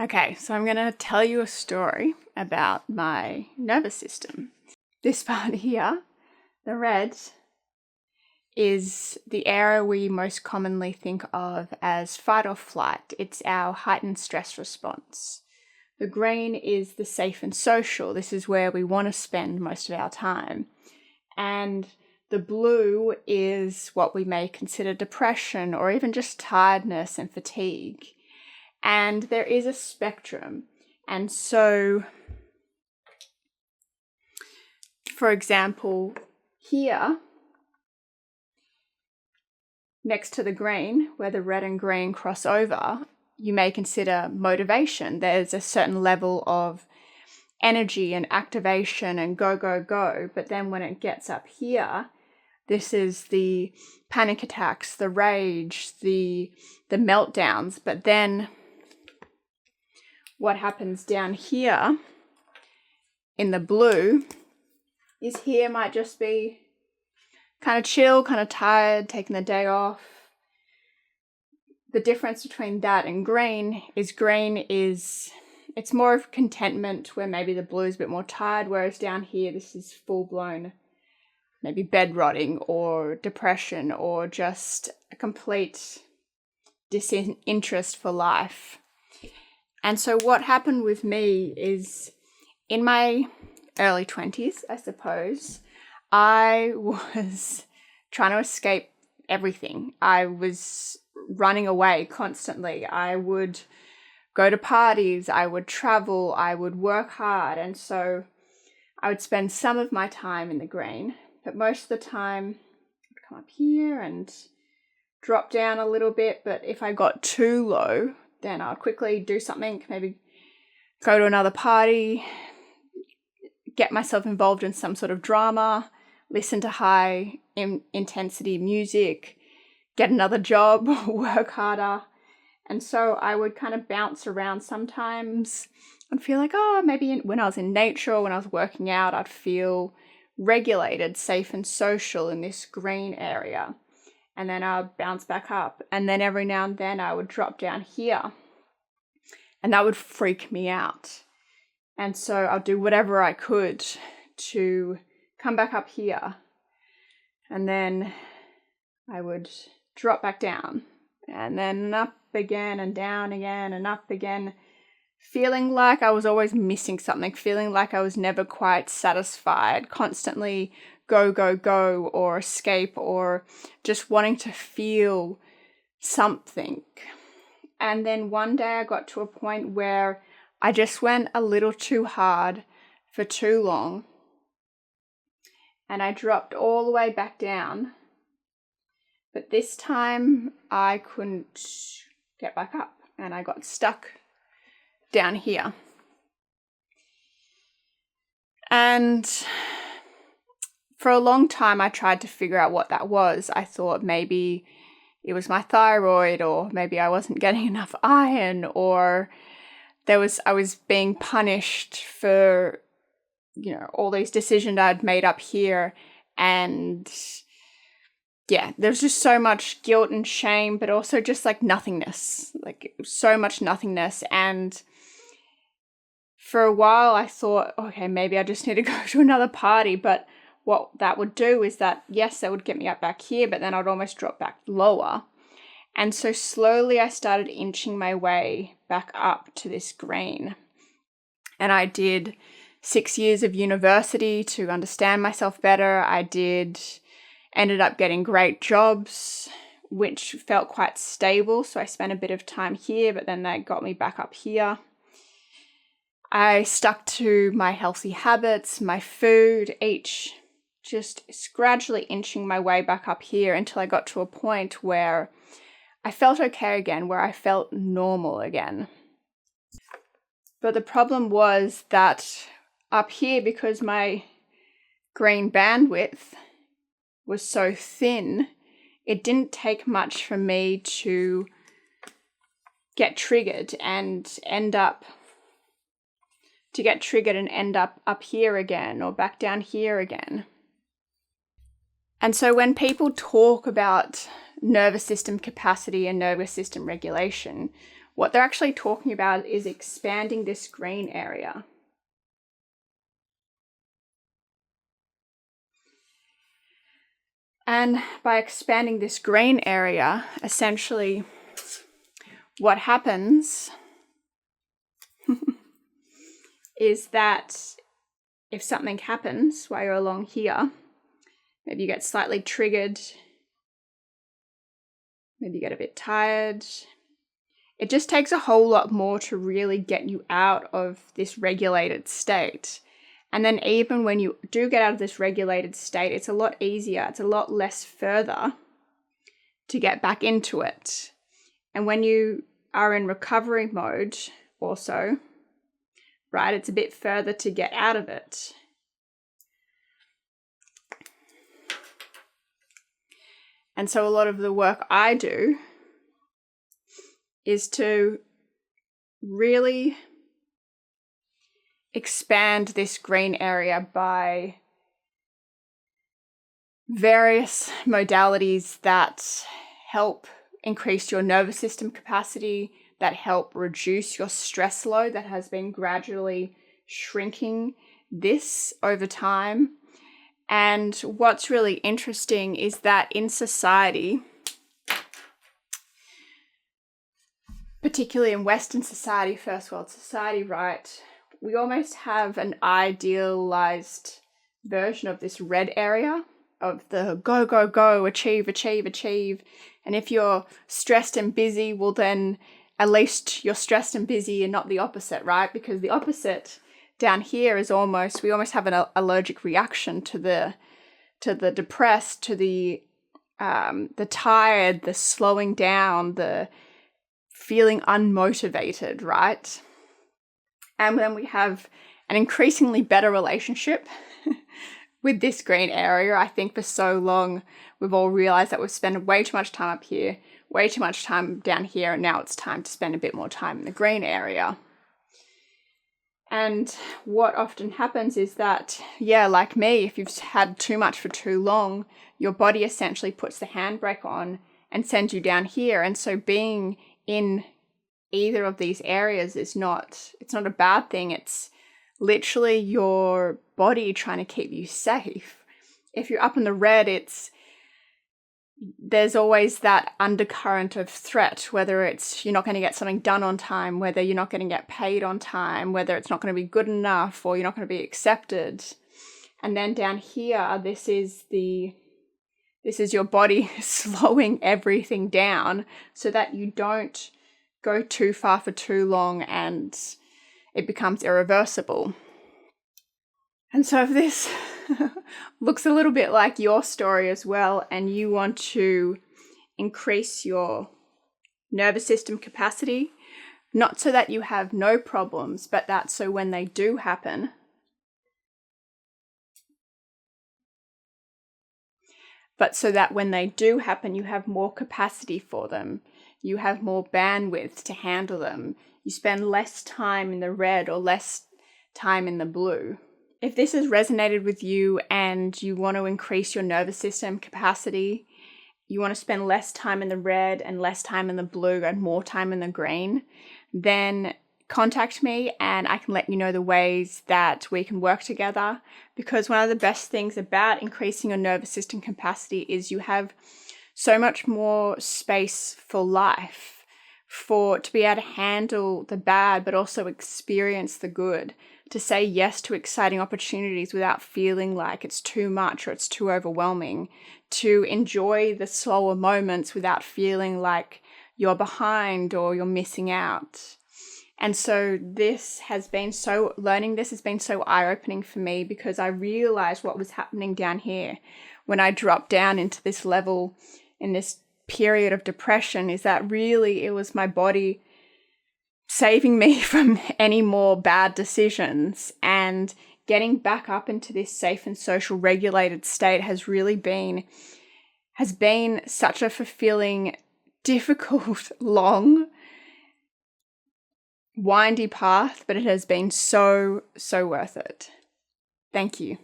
Okay, so I'm going to tell you a story about my nervous system. This part here, the red, is the area we most commonly think of as fight or flight. It's our heightened stress response. The green is the safe and social. This is where we want to spend most of our time. And the blue is what we may consider depression or even just tiredness and fatigue. And there is a spectrum. And so, for example, here, next to the green, where the red and green cross over, you may consider motivation. There's a certain level of energy and activation and go, go, go. But then when it gets up here, this is the panic attacks, the rage, the meltdowns. But then what happens down here in the blue is here might just be kind of chill, kind of tired, taking the day off. The difference between that and green is it's more of contentment, where maybe the blue is a bit more tired, whereas down here this is full blown maybe bed rotting or depression or just a complete disinterest for life. And so what happened with me is in my early 20s, I suppose, I was trying to escape everything. I was running away constantly. I would go to parties, I would travel, I would work hard. And so I would spend some of my time in the green, but most of the time I'd come up here and drop down a little bit. But if I got too low, then I'll quickly do something, maybe go to another party, get myself involved in some sort of drama, listen to high intensity music, get another job, work harder. And so I would kind of bounce around sometimes and feel like, maybe when I was in nature or when I was working out, I'd feel regulated, safe and social in this green area. And then I'd bounce back up. And then every now and then I would drop down here. And that would freak me out. And so I'll do whatever I could to come back up here. And then I would drop back down. And then up again and down again and up again. Feeling like I was always missing something. Feeling like I was never quite satisfied. Constantly go, go, go, or escape, or just wanting to feel something. And then one day I got to a point where I just went a little too hard for too long. And I dropped all the way back down. But this time I couldn't get back up and I got stuck down here. And for a long time I tried to figure out what that was. I thought maybe it was my thyroid, or maybe I wasn't getting enough iron, or I was being punished for, all these decisions I'd made up here. And yeah, there's just so much guilt and shame, but also just like nothingness, like so much nothingness. And for a while I thought, okay, maybe I just need to go to another party. But what that would do is that, yes, that would get me up back here, but then I'd almost drop back lower. And so slowly I started inching my way back up to this green. And I did 6 years of university to understand myself better. I ended up getting great jobs, which felt quite stable. So I spent a bit of time here, but then that got me back up here. I stuck to my healthy habits, my food, just gradually inching my way back up here until I got to a point where I felt okay again, where I felt normal again. But the problem was that up here, because my green bandwidth was so thin, it didn't take much for me to get triggered and end up up here again or back down here again. And so when people talk about nervous system capacity and nervous system regulation, what they're actually talking about is expanding this green area. And by expanding this green area, essentially what happens is that if something happens while you're along here, maybe you get slightly triggered, maybe you get a bit tired. It just takes a whole lot more to really get you out of this regulated state. And then even when you do get out of this regulated state, it's a lot easier, it's a lot less further to get back into it. And when you are in recovery mode also, right, it's a bit further to get out of it. And so a lot of the work I do is to really expand this green area by various modalities that help increase your nervous system capacity, that help reduce your stress load that has been gradually shrinking this over time. And what's really interesting is that in society, particularly in Western society, first world society, right, we almost have an idealized version of this red area, of the go, go, go, achieve, achieve, achieve. And if you're stressed and busy, well then at least you're stressed and busy and not the opposite, right? Because the opposite down here is we almost have an allergic reaction to the depressed, to the tired, the slowing down, the feeling unmotivated, right? And then we have an increasingly better relationship with this green area. I think for so long we've all realized that we've spent way too much time up here, way too much time down here, and now it's time to spend a bit more time in the green area. And what often happens is that, like me, if you've had too much for too long, your body essentially puts the handbrake on and sends you down here. And so being in either of these areas it's not a bad thing. It's literally your body trying to keep you safe. If you're up in the red, there's always that undercurrent of threat, whether it's you're not going to get something done on time, whether you're not going to get paid on time, whether it's not going to be good enough, or you're not going to be accepted. And then down here, this is your body slowing everything down so that you don't go too far for too long and it becomes irreversible. And so if this looks a little bit like your story as well, and you want to increase your nervous system capacity, not so that you have no problems, but that so when they do happen, you have more capacity for them. You have more bandwidth to handle them. You spend less time in the red or less time in the blue. If this has resonated with you and you want to increase your nervous system capacity, you want to spend less time in the red and less time in the blue and more time in the green, then contact me and I can let you know the ways that we can work together. Because one of the best things about increasing your nervous system capacity is you have so much more space for life, to be able to handle the bad but also experience the good, to say yes to exciting opportunities without feeling like it's too much or it's too overwhelming, to enjoy the slower moments without feeling like you're behind or you're missing out. And so learning this has been so eye-opening for me, because I realized what was happening down here when I dropped down into this level in this period of depression, is that really it was my body saving me from any more bad decisions, and getting back up into this safe and social regulated state has been such a fulfilling, difficult, long, windy path, but it has been so, so worth it. Thank you.